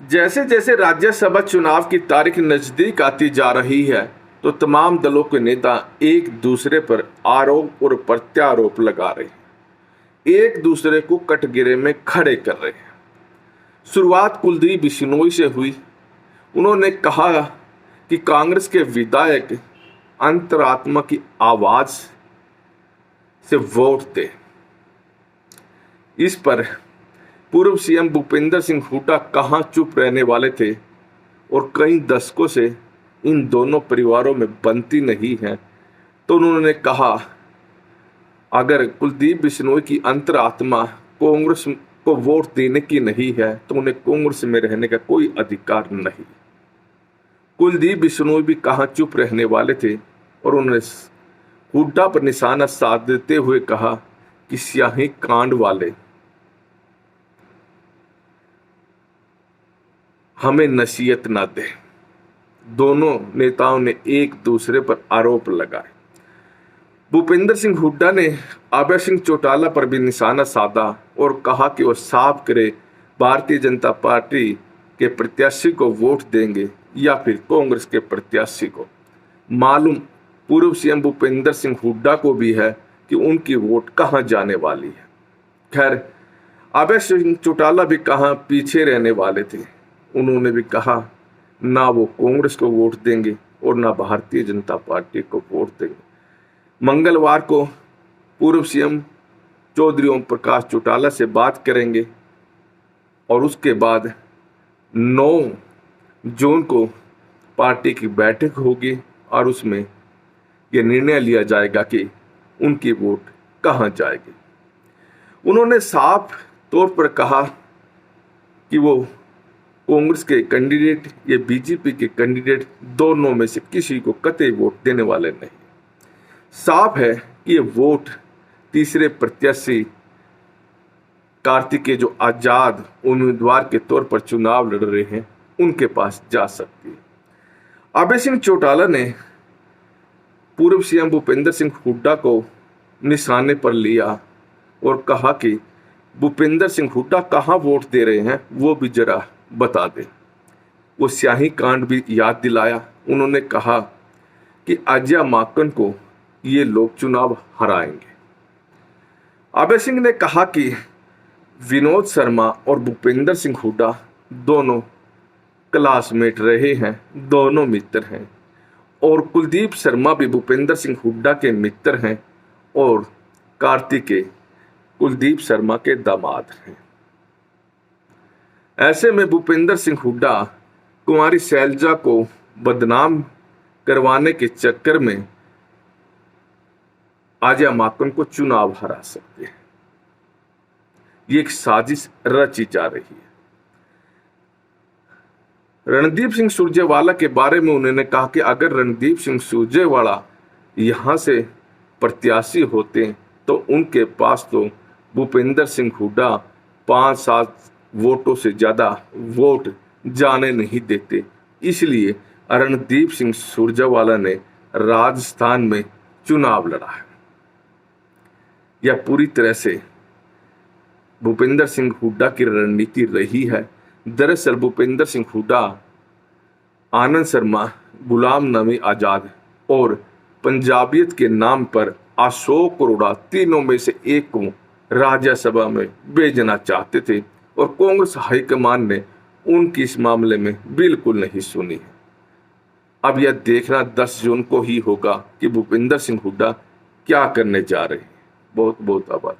जैसे जैसे राज्यसभा चुनाव की तारीख नजदीक आती जा रही है तो तमाम दलों के नेता एक दूसरे पर आरोप और प्रत्यारोप लगा रहे हैं, एक दूसरे को कटघरे में खड़े कर रहे हैं। शुरुआत कुलदीप बिश्नोई से हुई। उन्होंने कहा कि कांग्रेस के विधायक अंतरात्मा की आवाज से वोट दे। इस पर पूर्व सीएम भूपेंद्र सिंह हुड्डा कहां चुप रहने वाले थे और कई दशकों से इन दोनों परिवारों में बनती नहीं है, तो उन्होंने कहा अगर कुलदीप बिश्नोई की अंतरात्मा कांग्रेस को वोट देने की नहीं है तो उन्हें कांग्रेस में रहने का कोई अधिकार नहीं। कुलदीप बिश्नोई भी कहां चुप रहने वाले थे और उन्होंने हुड्डा पर निशाना साधते हुए कहा कि स्याही कांड वाले हमें नसीहत ना दे। दोनों नेताओं ने एक दूसरे पर आरोप लगाए। भूपेंद्र सिंह हुड्डा ने अभय सिंह चौटाला पर भी निशाना साधा और कहा कि वो साफ करे भारतीय जनता पार्टी के प्रत्याशी को वोट देंगे या फिर कांग्रेस के प्रत्याशी को। मालूम पूर्व सीएम भूपेंद्र सिंह हुड्डा को भी है कि उनकी वोट कहां जाने वाली है। खैर, अभय सिंह चौटाला भी कहां पीछे रहने वाले थे। उन्होंने भी कहा ना वो कांग्रेस को वोट देंगे और ना भारतीय जनता पार्टी को वोट देंगे। मंगलवार को पूर्व सीएम चौधरी ओम प्रकाश चौटाला से बात करेंगे और उसके बाद 9 जून को पार्टी की बैठक होगी और उसमें यह निर्णय लिया जाएगा कि उनकी वोट कहां जाएगी। उन्होंने साफ तौर पर कहा कि वो कांग्रेस के कैंडिडेट या बीजेपी के कैंडिडेट दोनों में से किसी को कतई वोट देने वाले नहीं। साफ है कि ये वोट तीसरे प्रत्याशी कार्तिकेय जो आजाद उम्मीदवार के तौर पर चुनाव लड़ रहे हैं उनके पास जा सकती है। अभय सिंह चौटाला ने पूर्व सीएम भूपेंद्र सिंह हुड्डा को निशाने पर लिया और कहा कि भूपेंद्र सिंह हुड्डा कहां वोट दे रहे हैं वो भी जरा बता दे। वो स्याही कांड भी याद दिलाया। उन्होंने कहा कि अजय माकन को ये लोग चुनाव हराएंगे। अभय सिंह ने कहा कि विनोद शर्मा और भूपेंद्र सिंह हुड्डा दोनों क्लासमेट रहे हैं, दोनों मित्र हैं और कुलदीप शर्मा भी भूपेंद्र सिंह हुड्डा के मित्र हैं और कार्तिकेय कुलदीप शर्मा के दामाद हैं। ऐसे में भूपेंद्र सिंह हुड्डा कुमारी शैलजा को बदनाम करवाने के चक्कर में अजय माकन को चुनाव हरा सकते हैं। ये एक साजिश रची जा रही है। रणदीप सिंह सुरजेवाला के बारे में उन्होंने कहा कि अगर रणदीप सिंह सुरजेवाला यहां से प्रत्याशी होते तो उनके पास तो भूपेंद्र सिंह हुड्डा 5-7 वोटों से ज्यादा वोट जाने नहीं देते। इसलिए रणदीप सिंह सुरजेवाला ने राजस्थान में चुनाव लड़ा है। यह पूरी तरह से भूपेंद्र सिंह हुड्डा की रणनीति रही है। दरअसल भूपेंद्र सिंह हुड्डा आनंद शर्मा, गुलाम नबी आजाद और पंजाबियत के नाम पर अशोक अरोड़ा तीनों में से एक को राज्यसभा में भेजना चाहते थे और कांग्रेस हाईकमान ने उनकी इस मामले में बिल्कुल नहीं सुनी है। अब यह देखना 10 जून को ही होगा कि भूपेंद्र सिंह हुड्डा क्या करने जा रहे हैं। बहुत बहुत आभार।